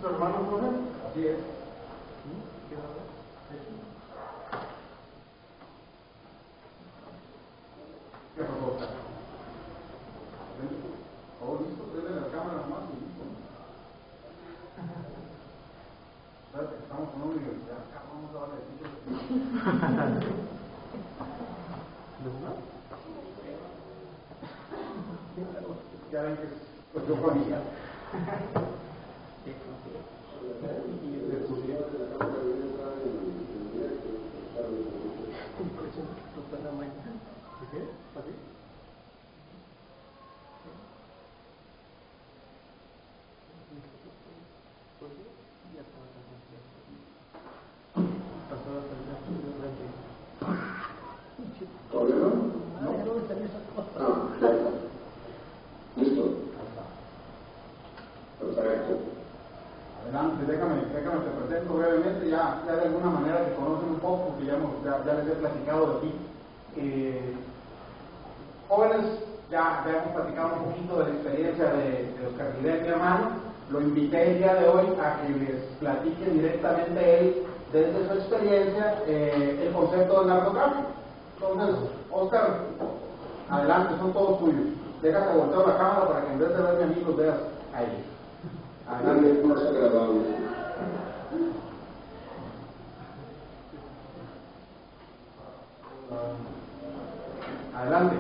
¿Su hermano Jorge? Así es. ¿Qué pasó? ¿Todo listo? Prende la cámara nomás y listo. Estamos con una universidad. Vamos a darle el título. Ya ven que es familia. Adelante, déjame te presento brevemente, ya de alguna manera te conocen un poco, porque ya les he platicado de ti. Jóvenes, ya hemos platicado un poquito de la experiencia de Oscar Miguel, mi hermano. Lo invité el día de hoy a que les platique directamente él, desde su experiencia, el concepto del narcotráfico. Entonces, Oscar, adelante, son todos tuyos. Déjate voltear la cámara para que en vez de verme a mí los veas a ellos. Adelante. Más agradable. Adelante.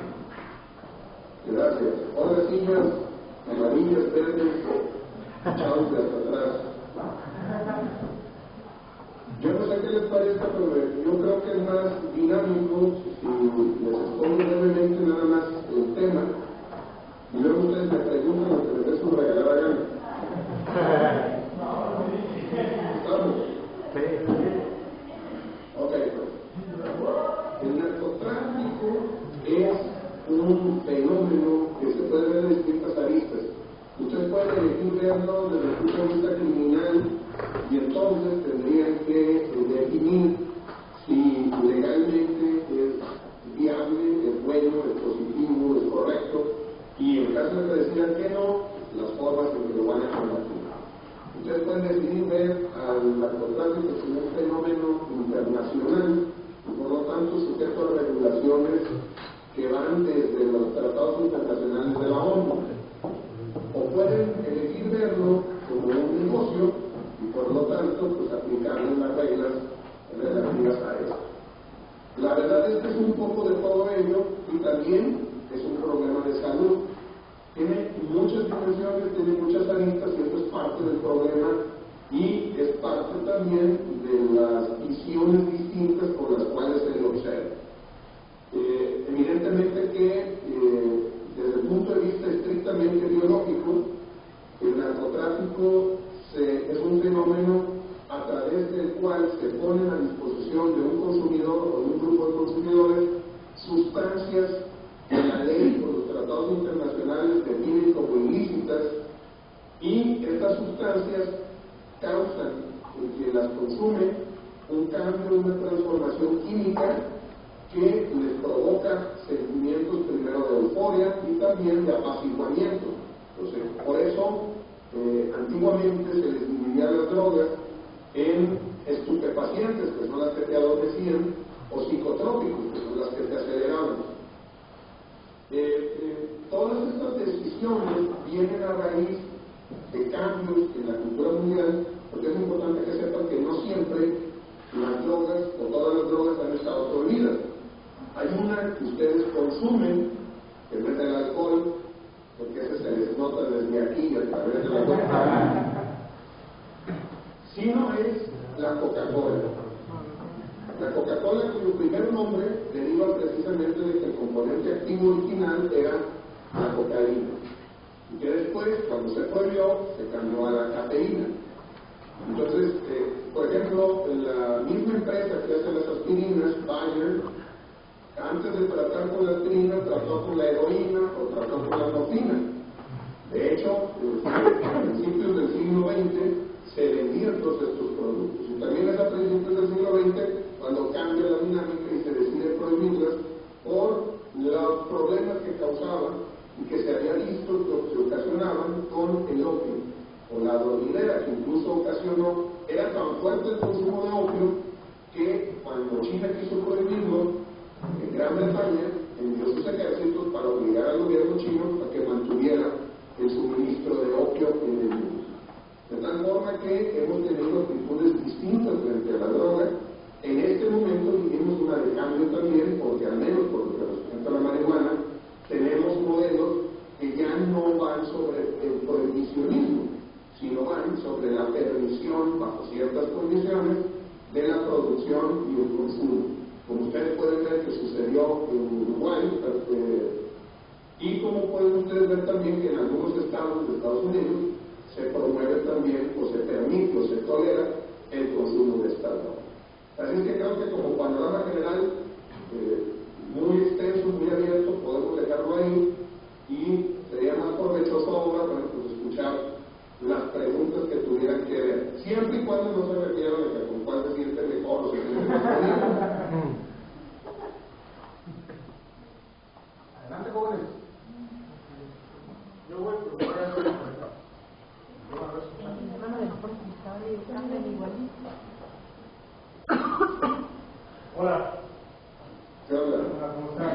Gracias. Hola, niñas, amarillas, verdes, chavos de hasta atrás. Yo no sé qué les parezca, pero yo creo que es más dinámico si les expongo brevemente nada más el tema y luego ustedes me preguntan lo que les dé su regalada gana. ¿Estamos? Sí. Ok, pues. El narcotráfico es un fenómeno que se puede ver de distintas aristas. Ustedes pueden elegir verlo desde el punto de vista criminal y entonces tendrían que definir si legalmente es viable, es bueno, es positivo, es correcto, y en caso de que decidan que no, las formas en que lo van a combatir. Ustedes pueden decidir ver al narcotráfico como un fenómeno internacional y por lo tanto sujeto a regulaciones que van desde los tratados internacionales de la ONU, o pueden elegir verlo como un negocio y por lo tanto pues aplicarle las reglas relativas a eso. La verdad es que es un poco de todo ello y también es un problema de salud. Tiene muchas dimensiones, tiene muchas aristas y esto es parte del problema y es parte también de las visiones distintas por las cuales se lo observa. Evidentemente que desde el punto de vista estrictamente biológico, el narcotráfico es un fenómeno a través del cual se ponen a disposición de un consumidor o de un grupo de consumidores sustancias que la ley o los tratados internacionales definen como ilícitas y estas sustancias causan en quien las consume un cambio, una transformación química que les provoca sentimientos primero de euforia y también de apaciguamiento. Entonces, por eso, antiguamente se les dividía las drogas en estupefacientes, que son las que te adormecían, o psicotrópicos, que son las que te aceleraban. Todas estas decisiones vienen a raíz de cambios en la cultura mundial, porque es importante que sepan que no siempre las drogas o todas las drogas han estado prohibidas. Hay una que ustedes consumen, que no es el alcohol, porque ese se les nota desde aquí a través de la boca, sino es la Coca-Cola. La Coca-Cola, cuyo primer nombre deriva precisamente de que el componente activo original era la cocaína, y que después, cuando se prohibió, se cambió a la cafeína. Entonces, por ejemplo, la misma empresa que hace las aspirinas, Bayer, antes de tratar con la aspirina, trató con la heroína o trató con la morfina. De hecho, a principios del siglo XX se vendían todos estos productos. Y también es a principios del siglo XX cuando cambia la dinámica y se decide prohibirlas por los problemas que causaban y que se había visto que se ocasionaban con el opio o la gasolinera, que incluso ocasionó, era tan fuerte el consumo de opio que cuando China quiso prohibirlo, en Gran Bretaña envió sus ejércitos para obligar al gobierno chino a que mantuviera el suministro de opio en el mundo. De tal forma que hemos tenido actitudes distintas frente a la droga. En este momento vivimos una de cambio también, porque al menos por lo que respecta a la marihuana, tenemos modelos que ya no van sobre el prohibicionismo, sino van sobre la permisión, bajo ciertas condiciones, de la producción y el consumo. Como ustedes pueden ver que sucedió en Uruguay, y como pueden ustedes ver también que en algunos estados de Estados Unidos se promueve también, o se permite, o se tolera el consumo de esta droga. Así es que creo que como panorama general, muy extenso, muy abierto, podemos dejarlo ahí, y sería más provechoso ahora para escuchar las preguntas que tuvieran que ver, siempre y cuando no se refieran a que con cuál se siente mejor o se siente mejor. Adelante, jóvenes. Yo voy a hacer una pregunta. Hola. ¿Qué onda? Hola, ¿cómo están?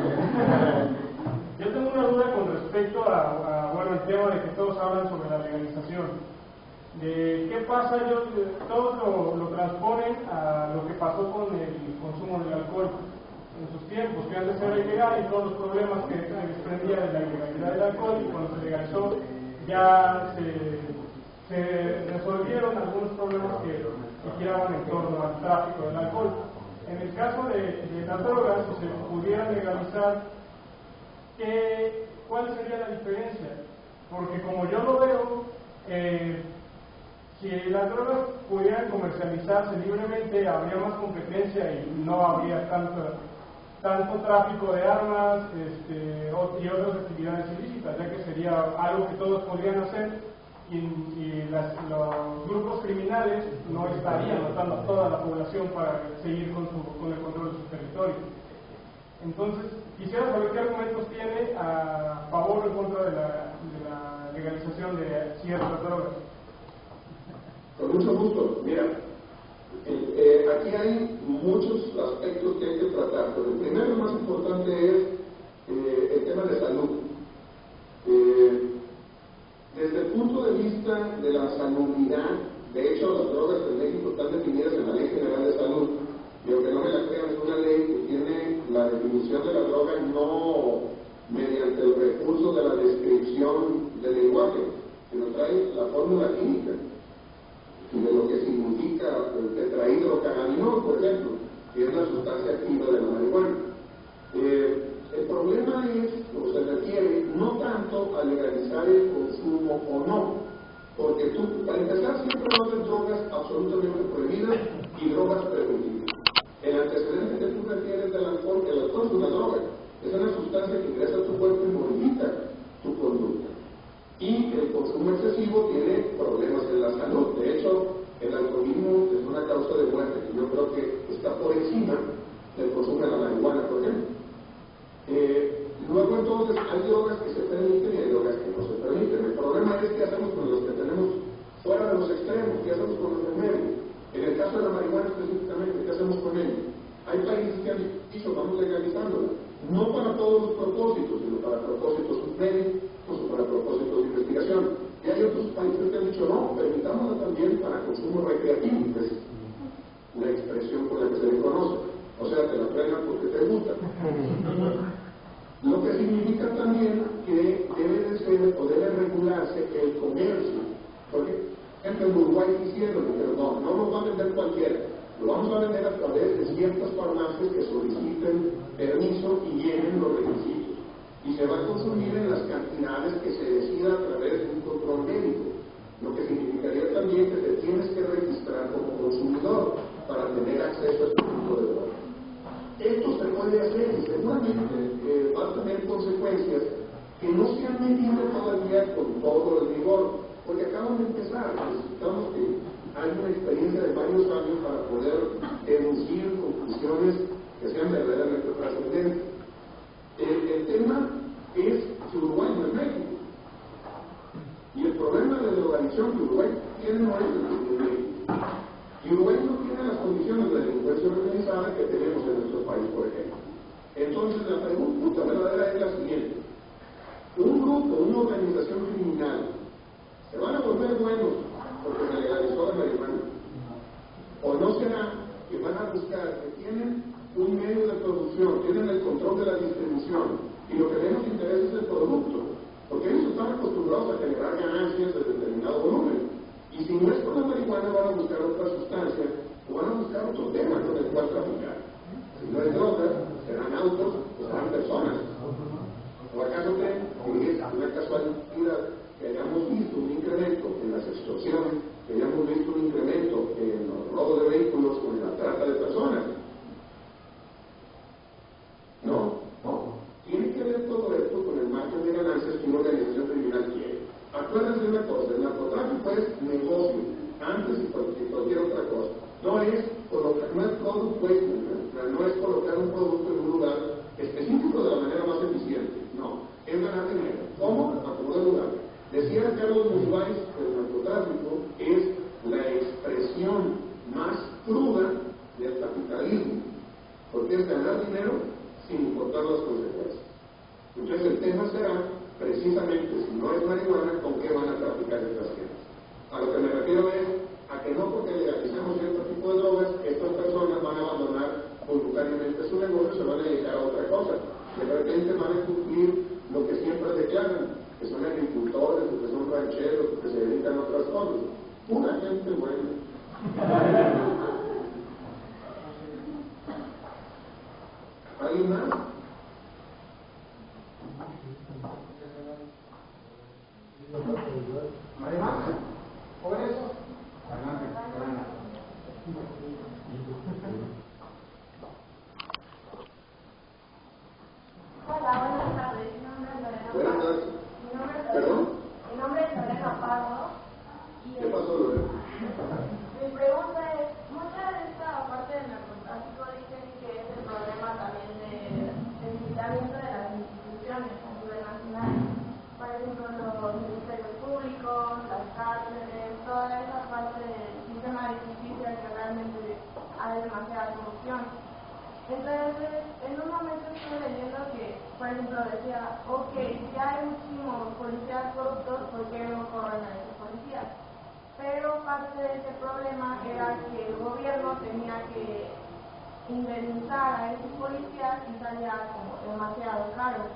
Yo tengo una duda con respecto a bueno, el tema de que todos hablan sobre la legalización. De qué pasa, todos lo transponen a lo que pasó con el consumo del alcohol en sus tiempos, que antes era ilegal y todos los problemas que se desprendía de la ilegalidad del alcohol, y cuando se legalizó ya se resolvieron algunos problemas que giraban en torno al tráfico del alcohol. En el caso de las drogas, si se pudiera legalizar, ¿cuál sería la diferencia? Porque como yo lo veo, si las drogas pudieran comercializarse libremente, habría más competencia y no habría tanto tráfico de armas y otras actividades ilícitas, ya que sería algo que todos podrían hacer, y los grupos criminales no estarían matando a toda la población para seguir con el control de sus territorios. Entonces, quisiera saber qué argumentos tiene a favor o en contra de la legalización de ciertas drogas. Con mucho gusto. Mira, aquí hay muchos aspectos que hay que tratar, pero el primero y más importante es el tema de salud. Desde el punto de vista de la salubridad, de hecho las drogas en México están definidas en la Ley General de Salud, y aunque no me la crean, es una ley que tiene la definición de la droga no mediante el recurso de la descripción del lenguaje, sino trae la fórmula química de lo que significa el tetrahidrocannabinol, por ejemplo, que es la sustancia activa de la marihuana. El problema es, o se refiere, no tanto a legalizar el consumo o no, porque tú, para empezar, siempre va a haber drogas absolutamente prohibidas y drogas preventivas. El antecedente que tú refieres del alcohol, el alcohol es una droga, es una sustancia que ingresa a tu cuerpo y modifica tu conducta. Y el consumo excesivo tiene problemas en la salud. De hecho, el alcoholismo es una causa de muerte que yo creo que está por encima del consumo de la marihuana, por ejemplo. Luego entonces hay drogas que se permiten y hay drogas que no se permiten. El problema es qué hacemos con los que tenemos fuera de los extremos, qué hacemos con los de medio. En el caso de la marihuana específicamente, ¿qué hacemos con ello? Hay países que han dicho vamos legalizándola, no para todos los propósitos, sino para propósitos médicos o para propósitos de investigación. Y hay otros países que han dicho no, permitámosla también para consumo recreativo, que es la expresión con la que se le conoce. O sea, te la traigan porque te gusta. Lo que significa también que debe de ser o debe regularse el comercio. Porque, ejemplo, en Uruguay hicieron, pero no lo va a vender cualquiera. Lo vamos a vender a través de ciertas farmacias que soliciten permiso y llenen los requisitos. Y se va a consumir en las cantidades que se decida a través de un control médico. Lo que significaría también que te tienes que registrar como consumidor para tener acceso a este tipo de drogas. Esto se puede hacer y seguramente va a tener consecuencias que no se han medido todavía con todo el rigor, porque acabamos de empezar, necesitamos que haya una experiencia de varios años para poder deducir conclusiones que sean verdaderamente trascendentes. El tema es que Uruguay no es México. Y el problema de la drogadicción que Uruguay tiene no que tenemos en nuestro país, por ejemplo. Entonces, la pregunta verdadera es la siguiente. ¿Un grupo, una organización criminal, se van a volver buenos porque se legalizó la marihuana? ¿O no será que van a buscar que tienen un medio de producción, tienen el control de la distribución y lo que menos interesa es el producto? Porque ellos están acostumbrados a generar ganancias de determinado volumen. Y si no es por la marihuana, van a buscar otra sustancia o van a buscar otro tema con el cual traficar. Si no es droga, serán autos o serán personas. ¿O acaso creen que es una casualidad que hayamos visto un incremento en las extorsiones, que hayamos visto un incremento en los robos de vehículos o en la trata de personas? No, no. Tiene que ver todo esto con el margen de ganancias que una organización criminal quiere. Acuérdense de una cosa, el narcotráfico es negocio, antes que cualquier otra cosa. No es colocar, no es product placement, no es colocar un producto en un lugar específico de la manera más eficiente. No, es ganar dinero. ¿Cómo? A todo lugar. Decía Carlos Monsiváis que el narcotráfico es la expresión más cruda del capitalismo, porque es ganar dinero sin importar las consecuencias. Entonces el tema será precisamente, si no es marihuana, ¿con qué van a traficar estas gentes? A lo que me refiero es a que no porque legalicemos cierto tipo de drogas, estas personas van a abandonar voluntariamente su negocio y se van a dedicar a otra cosa. De repente van a cumplir lo que siempre declaran, que son agricultores, que son rancheros, que se dedican a otras cosas. Una gente buena. ¿Alguien más? Además, por eso, adelante. Hola, buenas tardes. Mi nombre es Lorena. Buenas tardes. ¿Perdón? Mi nombre es Lorena Pardo. ¿Qué pasó, Lorena? Mi pregunta es, mucha de esta parte del narcotráfico dicen que es el problema también del debilitamiento de las instituciones a nivel nacional. Por ejemplo, los ministerios públicos, las cárceles, toda esa parte del sistema de justicia que realmente hay demasiada corrupción. Entonces, en un momento estuve leyendo que, por ejemplo, decía, ok, si hay muchísimos policías corruptos, ¿por qué no corren a esos policías? Pero parte de ese problema era que el gobierno tenía que indemnizar a esos policías y salía como demasiado caro.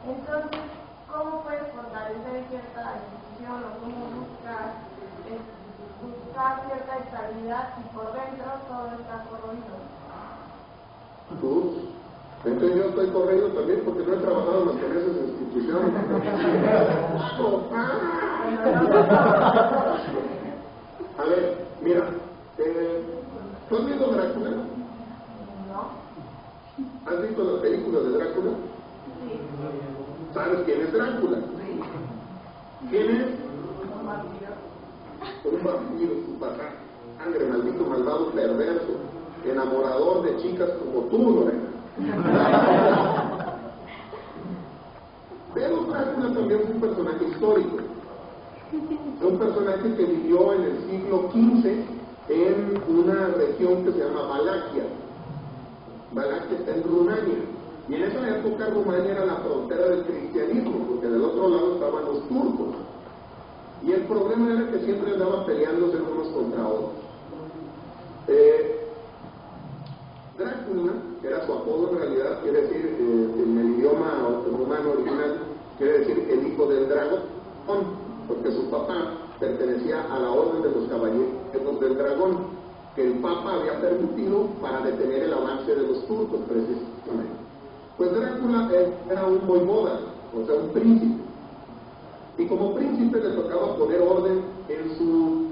Entonces, ¿cómo puedes fortalecer cierta institución o cómo buscar cierta estabilidad si por dentro todo está corroído? Entonces yo estoy corriendo también porque no he trabajado más con esas instituciones. A ver, mira, ¿tú has visto Drácula? No. ¿Has visto la película de Drácula? Sí. ¿Sabes quién es Drácula? ¿Quién es? Un vampiro, super sangre, maldito, malvado, perverso, enamorador de chicas como tú, Lorena. Pero Drácula también fue un personaje histórico. Un personaje que vivió en el siglo XV en una región que se llama Valaquia. Valaquia está en Rumania. Y en esa época Rumania era la frontera del cristianismo, porque del otro lado estaban los turcos. Y el problema era que siempre andaban peleándose unos contra otros. Drácula, que era su apodo en realidad, quiere decir, en el idioma rumano original, quiere decir el hijo del dragón, porque su papá pertenecía a la orden de los caballeros del dragón, que el papa había permitido para detener el avance de los turcos, precisamente. Pues Drácula era un voivoda, o sea, un príncipe. Y como príncipe le tocaba poner orden en su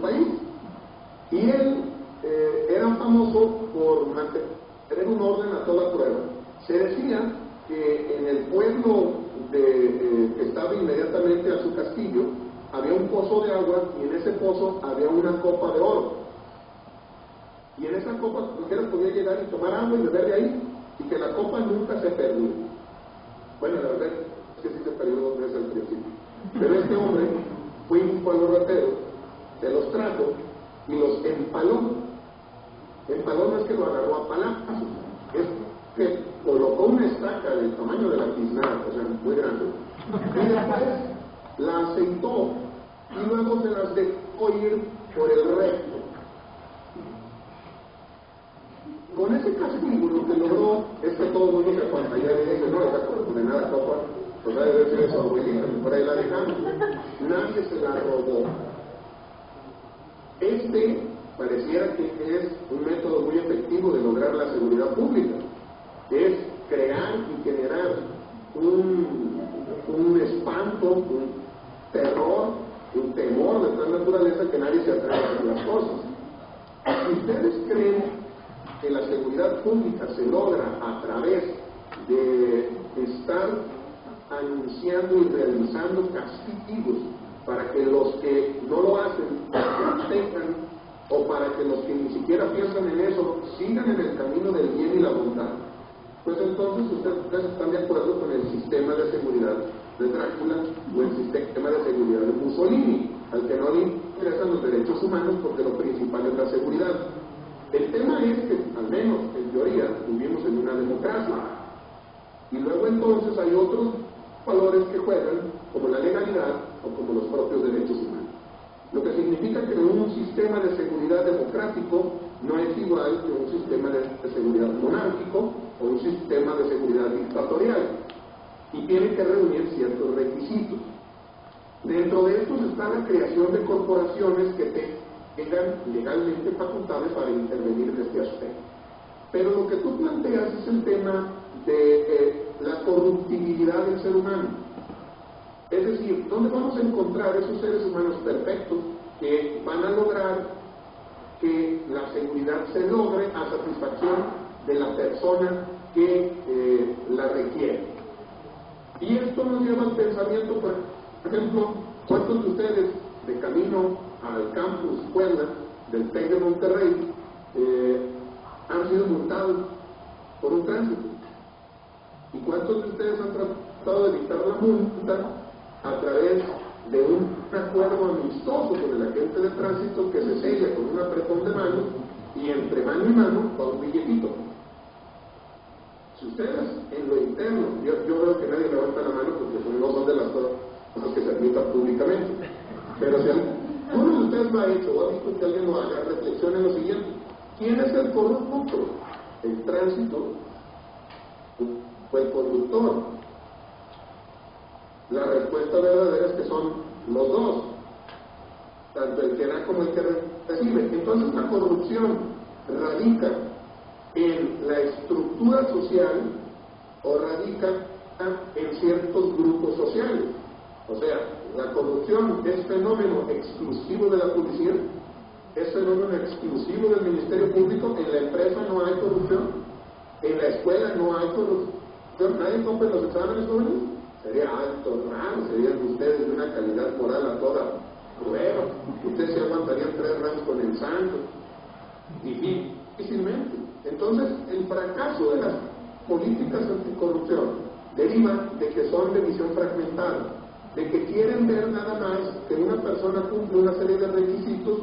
país. Y él era famoso por mantener un orden a toda prueba. Se decía que en el pueblo que estaba inmediatamente a su castillo había un pozo de agua y en ese pozo había una copa de oro. Y en esa copa cualquiera podía llegar y tomar agua y beber de ahí, y que la copa nunca se perdió. Bueno, la verdad es que sí se perdió 2 veces al principio. Pero este hombre fue un pueblo ratero, se los trajo y los empaló. El talón no es que lo agarró a palazos, es que colocó una estaca del tamaño de la tiznada, o sea, muy grande, y después la aceitó y luego se las dejó ir por el recto. Con ese castigo lo que logró es que todo el mundo se pantalla y dice, no, esa condenada copa, pues debe decir eso, abuelita, que por ahí la dejamos. Nadie se la robó. Pareciera que es un método muy efectivo de lograr la seguridad pública. Es crear y generar un espanto, un terror, un temor de tal naturaleza que nadie se atreve a hacer las cosas. Si ustedes creen que la seguridad pública se logra a través de estar anunciando y realizando castigos para que los que no lo hacen tengan, o para que los que ni siquiera piensan en eso sigan en el camino del bien y la bondad, pues entonces ustedes están de acuerdo con el sistema de seguridad de Drácula o el sistema de seguridad de Mussolini, al que no le interesan los derechos humanos porque lo principal es la seguridad. El tema es que, al menos en teoría, vivimos en una democracia, y luego entonces hay otros valores que juegan, como la legalidad o como los propios derechos humanos. Lo que significa que un sistema de seguridad democrático no es igual que un sistema de seguridad monárquico o un sistema de seguridad dictatorial, y tiene que reunir ciertos requisitos. Dentro de estos está la creación de corporaciones que tengan legalmente facultades para intervenir en este aspecto. Pero lo que tú planteas es el tema de la corruptibilidad del ser humano. Es decir, ¿dónde vamos a encontrar esos seres humanos perfectos que van a lograr que la seguridad se logre a satisfacción de la persona que la requiere? Y esto nos lleva al pensamiento, por ejemplo, ¿cuántos de ustedes de camino al campus Puebla del TEC de Monterrey han sido multados por un tránsito? ¿Y cuántos de ustedes han tratado de evitar la multa a través de un acuerdo amistoso con el agente de tránsito que se sella con un apretón de mano y entre mano y mano va un billetito? Si ustedes en lo interno, yo veo que nadie levanta la mano porque no son de las cosas que se admitan públicamente, pero si alguno de ustedes lo ha hecho o ha visto que alguien lo haga, reflexionen lo siguiente: ¿quién es el corrupto? ¿El tránsito o el conductor? La respuesta verdadera es que son los dos, tanto el que da como el que recibe. Entonces la corrupción radica en la estructura social o radica en ciertos grupos sociales. O sea, la corrupción es fenómeno exclusivo de la policía, es fenómeno exclusivo del Ministerio Público. En la empresa no hay corrupción, en la escuela no hay corrupción, nadie compra los exámenes jóvenes. Sería alto, raro, serían ustedes de una calidad moral a toda prueba. Ustedes se aguantarían 3 ramos con el santo. Difícilmente. Entonces, el fracaso de las políticas anticorrupción deriva de que son de visión fragmentada, de que quieren ver nada más que una persona cumple una serie de requisitos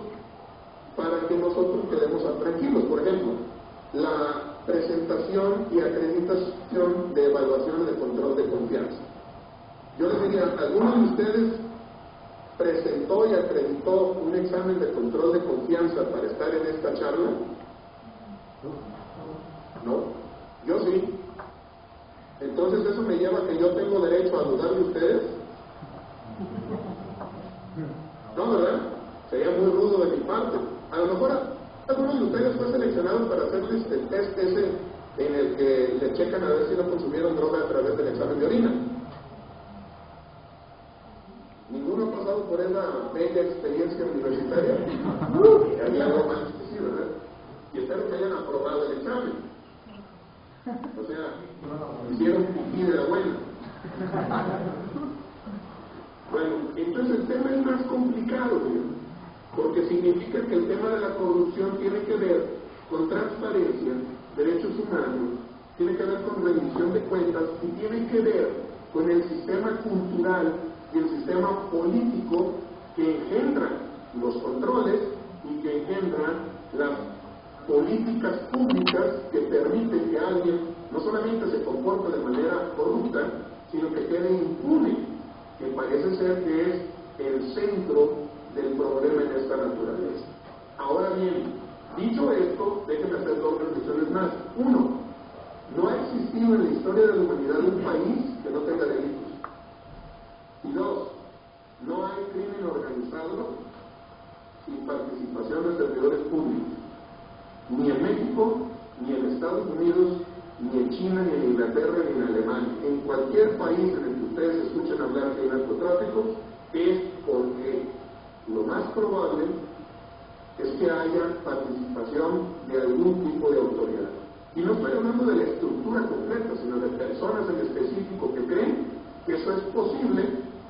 para que nosotros quedemos tranquilos. Por ejemplo, la presentación y acreditación de evaluaciones de control de confianza. Yo les diría, ¿alguno de ustedes presentó y acreditó un examen de control de confianza para estar en esta charla? ¿No? Yo sí. Entonces eso me lleva a que yo tengo derecho a dudar de ustedes. No, ¿verdad? Sería muy rudo de mi parte. A lo mejor alguno de ustedes fue seleccionado para hacerles el test ese en el que le checan a ver si no consumieron droga a través del examen de orina. ¿Ninguno ha pasado por esa bella experiencia universitaria? Hay algo más que sí, ¿verdad? Y espero que hayan aprobado el examen. O sea, hicieron pipí de la buena. Bueno, entonces el tema es más complicado, ¿sí? Porque significa que el tema de la corrupción tiene que ver con transparencia, derechos humanos, tiene que ver con rendición de cuentas y tiene que ver con el sistema cultural y el sistema político que engendra los controles y que engendra las políticas públicas que permiten que alguien no solamente se comporte de manera corrupta, sino que quede impune, que parece ser que es el centro del problema en esta naturaleza. Ahora bien, dicho esto, déjenme hacer dos reflexiones más. Uno, no ha existido en la historia de la humanidad un país que no tenga delitos. Y dos, no hay crimen organizado sin participación de servidores públicos. Ni en México, ni en Estados Unidos, ni en China, ni en Inglaterra, ni en Alemania. En cualquier país en el que ustedes escuchen hablar de narcotráfico, es porque lo más probable es que haya participación de algún tipo de autoridad. Y no estoy hablando de la estructura completa, sino de personas en específico que creen que eso es posible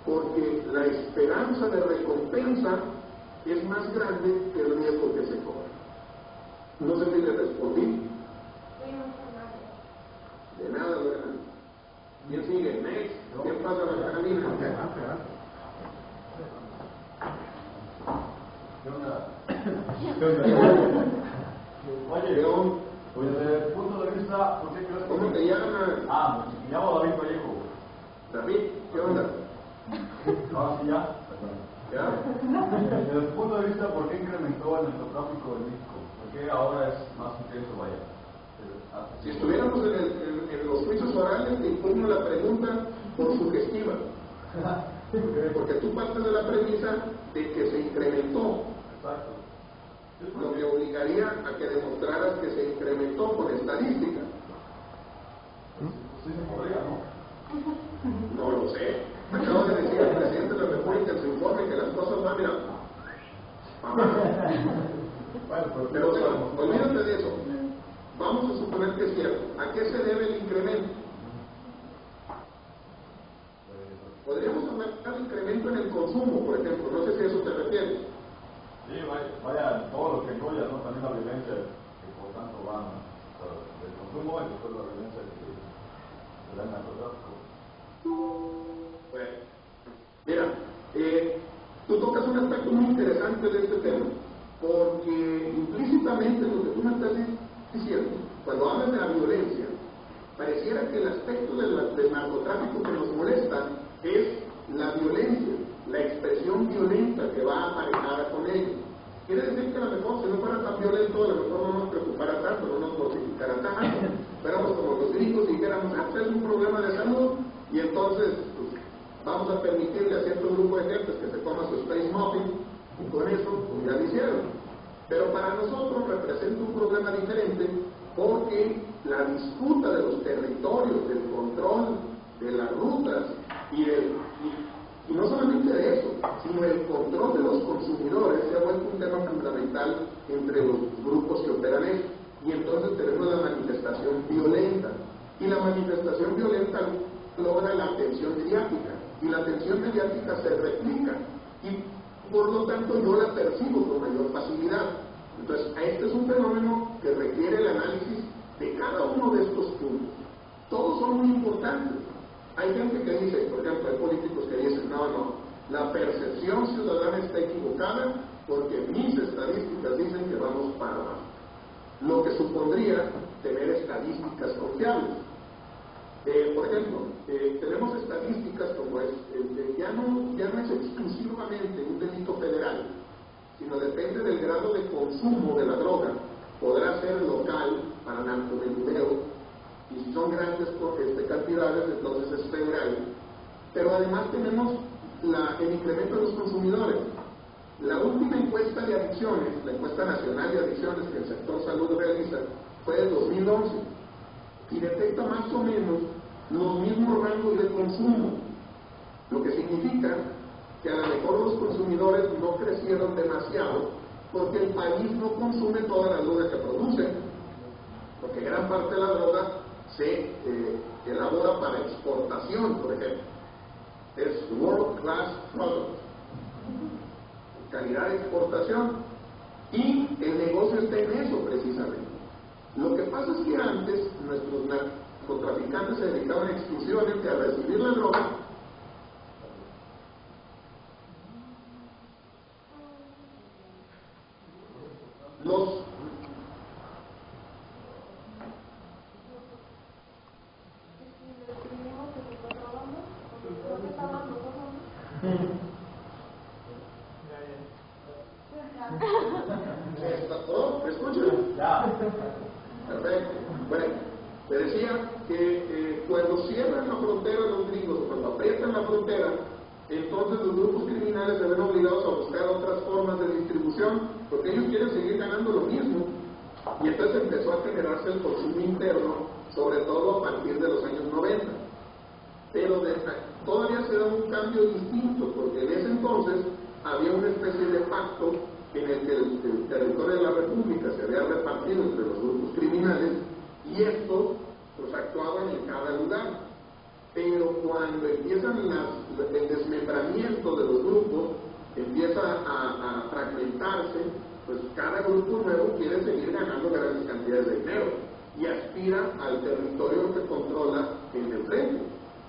porque la esperanza de recompensa es más grande que el riesgo que se corre. No sé si le respondí. Sí, muchas gracias. De nada, Lorena. ¿Quién sigue? Next. ¿Qué pasa con la Janina? ¿Qué onda? Oye, León, pues desde el punto de vista, ¿por qué crees que... ¿cómo te llamas? Me llamo David Vallejo. David, ¿qué onda? Ahora sí ya. ¿Ya? Desde el punto de vista, ¿por qué incrementó el narcotráfico en México? ¿Por qué ahora es más intenso, vaya? Si estuviéramos en los juicios orales, te impugno la pregunta por sugestiva. Porque tú partes de la premisa de que se incrementó. Exacto. Lo que obligaría a que demostraras que se incrementó con estadística. Sí se podría, ¿no? No lo sé. Acabo de decir al presidente de la República en su informe que las cosas van, mira. Bueno, Pero bueno, olvídate de eso. Vamos a suponer que es cierto. ¿A qué se debe el incremento? Podríamos hablar de incremento en el consumo, por ejemplo. No sé si a eso te refieres. Sí, vaya, todo lo que incluya, ¿no? También la violencia que por tanto va, ¿no? O sea, del consumo y después la violencia que da el narcotráfico. Bueno, mira, tú tocas un aspecto muy interesante de este tema, porque implícitamente lo que tú me estás diciendo, cuando hablas de la violencia, pareciera que el aspecto del narcotráfico que nos molesta es la violencia, la expresión violenta que va aparejada con ello. Quiere decir que a lo mejor si no fuera tan violento, a lo mejor no nos preocupara tanto, no nos mortificara tanto, fuéramos como los gringos y dijéramos, es un problema de salud, y entonces pues, vamos a permitirle a cierto grupo de gente que se coma su space muffin, y con eso pues, ya lo hicieron. Pero para nosotros representa un problema diferente, porque la disputa de los territorios, del control de las rutas y no solamente de eso, sino el control de los consumidores se ha vuelto un tema fundamental entre los grupos que operan esto. Y entonces tenemos la manifestación violenta. Y la manifestación violenta logra la atención mediática. Y la atención mediática se replica. Y por lo tanto yo la percibo con mayor facilidad. Entonces, este es un fenómeno que requiere el análisis de cada uno de estos puntos. Todos son muy importantes. Hay gente que dice, por ejemplo, hay políticos que dicen, no, la percepción ciudadana está equivocada porque mis estadísticas dicen que vamos para abajo. Lo que supondría tener estadísticas confiables. Por ejemplo, tenemos estadísticas como ya no es exclusivamente un delito federal, sino depende del grado de consumo de la droga. Podrá ser local para narcomenudeo, y si son grandes cantidades, entonces es federal. Pero además tenemos el incremento de los consumidores. La última encuesta de adicciones, la encuesta nacional de adicciones que el sector salud realiza, fue del 2011 y detecta más o menos los mismos rangos de consumo, lo que significa que a lo mejor los consumidores no crecieron demasiado porque el país no consume toda la droga que produce, porque gran parte de la droga se elabora para exportación, por ejemplo. Es World Class Product, calidad de exportación, y el negocio está en eso precisamente. Lo que pasa es que antes nuestros narcotraficantes se dedicaban exclusivamente a recibir la droga Le decía que cuando cierran la frontera los gringos, cuando aprietan la frontera, entonces los grupos criminales se ven obligados a buscar otras formas de distribución, porque ellos quieren seguir ganando lo mismo. Y entonces empezó a generarse el consumo interno, sobre todo a partir de los años 90. Pero todavía se da un cambio distinto, porque en ese entonces había una especie de pacto en el que el territorio de la República se había repartido entre los grupos criminales, y estos pues actuaban en cada lugar. Pero cuando empiezan el desmembramiento de los grupos, empieza a fragmentarse, pues cada grupo nuevo quiere seguir ganando grandes cantidades de dinero y aspira al territorio que controla en el frente.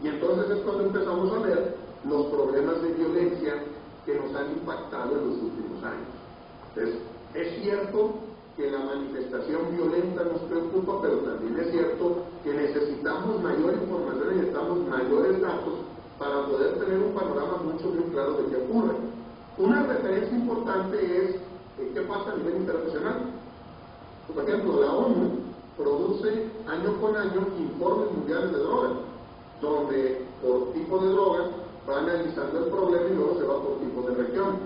Y entonces es cuando empezamos a ver los problemas de violencia que nos han impactado en los últimos años. Entonces, es cierto que la manifestación violenta nos preocupa, pero también es cierto que necesitamos mayor información y necesitamos mayores datos para poder tener un panorama mucho más claro de qué ocurre. Una referencia importante es qué pasa a nivel internacional. Por ejemplo, la ONU produce año con año informes mundiales de drogas, donde por tipo de droga va analizando el problema y luego se va por tipo de región.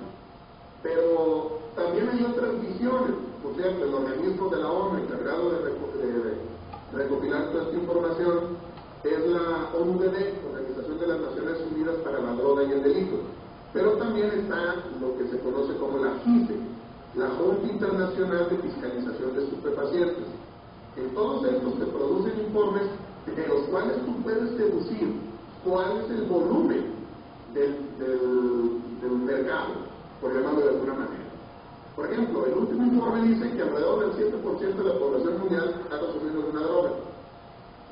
Pero también hay otras visiones. Por cierto, el organismo de la ONU encargado de recopilar toda esta información es la ONUDD, Organización de las Naciones Unidas para la Droga y el Delito. Pero también está lo que se conoce como la JIFE, la Junta Internacional de Fiscalización de Estupefacientes. En todos estos se producen informes de los cuales tú puedes deducir cuál es el volumen del mercado, por llamarlo de alguna manera. Por ejemplo, el último informe dice que alrededor del 7% de la población mundial ha consumido alguna droga.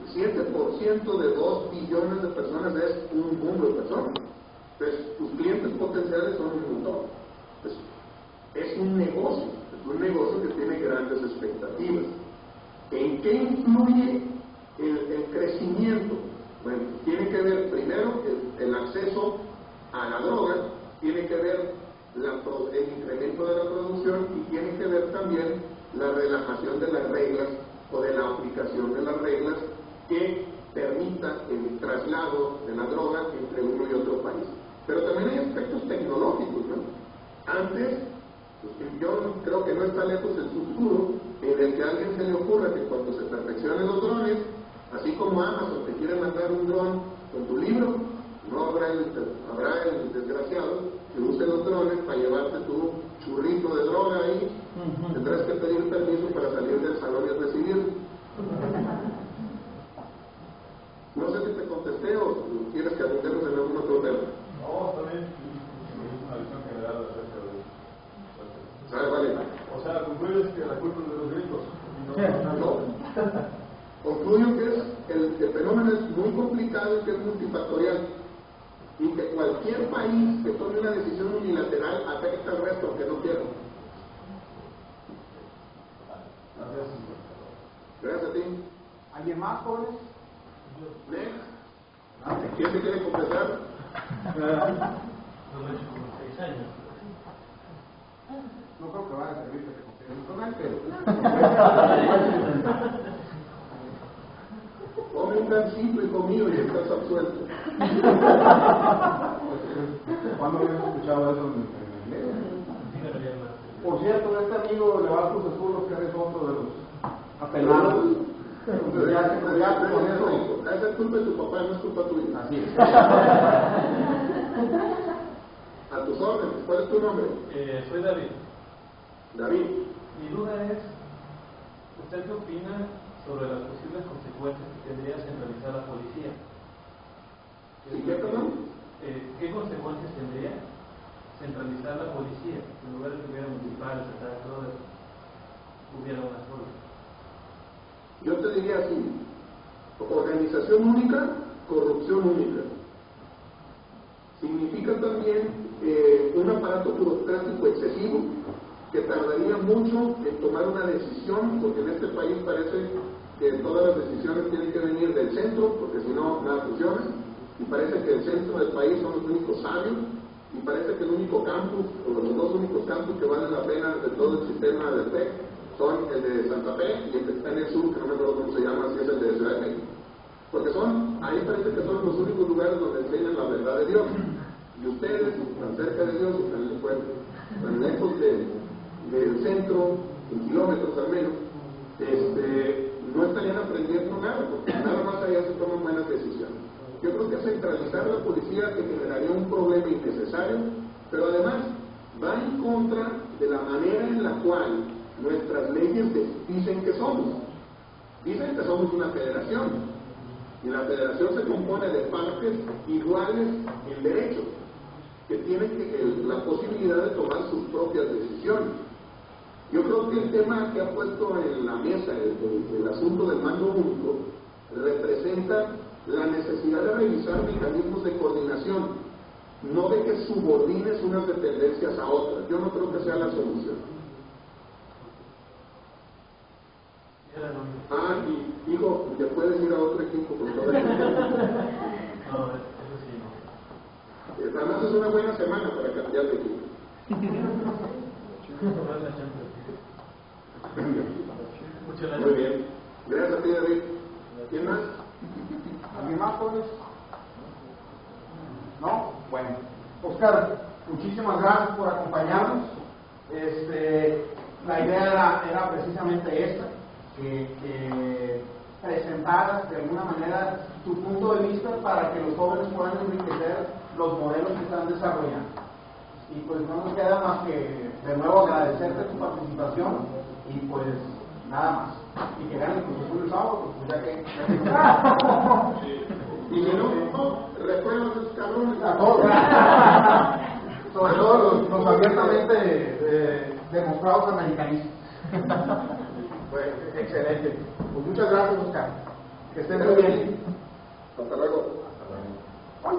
El 7% de 2 billones de personas es un mundo de personas. Entonces, tus clientes potenciales son un montón. Entonces, es un negocio que tiene grandes expectativas. ¿En qué influye el crecimiento? Bueno, tiene que ver primero el acceso a la droga, tiene que ver el incremento de la producción y tiene que ver también la relajación de las reglas o de la aplicación de las reglas que permita el traslado de la droga entre uno y otro país. Pero también hay aspectos tecnológicos, ¿no? Antes, pues, yo creo que no está lejos el futuro en el que a alguien se le ocurra que cuando se perfeccionen los drones, así como Amazon te quiere mandar un dron con tu libro, no habrá el desgraciado que use los drones para llevarte tu churrito de droga ahí. Tendrás que pedir permiso para salir del salón y recibirlo. No sé si te contesté o quieres que abundemos en algún otro tema. No, está bien. Es una visión general acerca de eso. Vale. O sea, concluyes que la culpa es de los gringos. No. Concluyo que el fenómeno es muy complicado y que es multifactorial. Y que cualquier país que tome una decisión unilateral afecta al resto, aunque no quiera. Gracias a ti. ¿Alguien más, jóvenes? Next. ¿Quién se quiere completar? No creo que vaya a servir que te confíes, pero... Come un gansito y comido y estás absuelto. ¿Cuándo habías escuchado eso en la iglesia? Por cierto, este amigo de Barcos Azulos, que eres otro de los apelados. Ya con eso. Esa es culpa de tu papá, no es culpa tuya. Así es. A tus órdenes. ¿Cuál es tu nombre? Soy David. David. Mi duda es, ¿usted qué opina sobre las posibles consecuencias que tendría centralizar la policía? ¿Y qué, perdón? ¿Qué consecuencias tendría centralizar la policía? En lugar de que hubiera municipales, todas, hubiera una sola. Yo te diría así: organización única, corrupción única. Significa también un aparato burocrático excesivo que tardaría mucho en tomar una decisión, porque en este país parece que todas las decisiones tienen que venir del centro, porque si no, nada funciona, y parece que el centro del país son los únicos sabios, y parece que el único campus, o los dos únicos campus que valen la pena de todo el sistema del TEC, son el de Santa Fe y el que está en el sur, que no me acuerdo cómo se llama, si es el de Ciudad de México. Porque ahí parece que son los únicos lugares donde enseñan la verdad de Dios. Y ustedes, tan cerca de Dios, tan lejos del centro, en kilómetros al menos, no estarían aprendiendo nada, porque nada más allá se toman buenas decisiones. Yo creo que centralizar la policía te generaría un problema innecesario, pero además va en contra de la manera en la cual nuestras leyes dicen que somos. Dicen que somos una federación, y la federación se compone de partes iguales en derechos, que tienen la posibilidad de tomar sus propias decisiones. Yo creo que el tema que ha puesto en la mesa, el asunto del mando único, representa la necesidad de revisar mecanismos de coordinación, no de que subordines unas dependencias a otras. Yo no creo que sea la solución. Y hijo, ¿te puedes ir a otro equipo con todo el tiempo? No, eso sí no. Además es una buena semana para cambiar de equipo. Muy bien. Gracias a ti, David. ¿Quién más? ¿Alguien más, jóvenes? ¿No? Bueno. Oscar, muchísimas gracias por acompañarnos. La idea era precisamente esta, que presentaras de alguna manera tu punto de vista para que los jóvenes puedan enriquecer los modelos que están desarrollando. Y pues no nos queda más que de nuevo agradecerte tu participación y pues nada más. Y que ganen con sus sábados, pues ya que Y si no, recuerda a esos cabrones. a todos. Sobre todo los abiertamente demostrados americanistas. Pues excelente. Pues muchas gracias, Oscar. Que estén muy bien. Hasta luego. Ay.